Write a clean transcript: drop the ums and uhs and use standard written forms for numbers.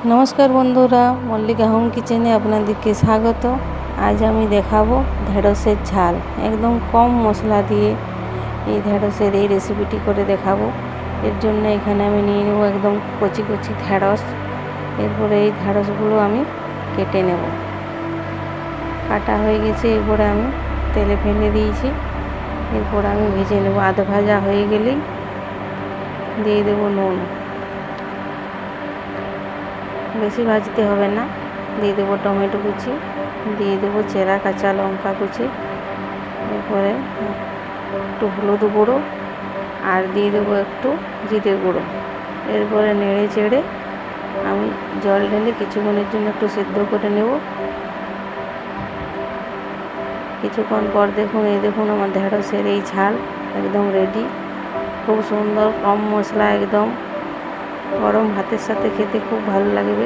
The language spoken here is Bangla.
নমস্কার বন্ধুরা, মল্লিকা হোম কিচেনে আপনাদেরকে স্বাগত। আজ আমি দেখাবো ঢেঁড়সের ঝাল, একদম কম মশলা দিয়ে এই ঢেঁড়সের এই রেসিপিটি করে দেখাবো। এর জন্য এখানে আমি নিয়ে নেব একদম কচি কচি ঢেঁড়স। এরপরে এই ঢেঁড়সগুলো আমি কেটে নেব। কাটা হয়ে গেছে, এরপরে আমি তেলে ফেলে দিয়েছি। এরপর আমি ভেজে নেব। আধ ভাজা হয়ে গেলেই দিয়ে দেবো নুন। বেশি ভাজতে হবে না। দিয়ে দেবো টমেটো কুচি, দিয়ে দেবো চেরা কাঁচা লঙ্কা কুচি, এরপরে একটু হলুদ গুঁড়ো আর দিয়ে দেবো একটু জিরে গুঁড়ো। এরপরে নেড়ে চেড়ে আমি জল ঢেলে কিছুক্ষণের জন্য একটু সিদ্ধ করে নেব। কিছুক্ষণ পর দেখুন আমার ঢেঁড়সের এই ঝাল একদম রেডি। খুব সুন্দর, কম মশলা, একদম গরম ভাতের সাথে খেতে খুব ভালো লাগবে।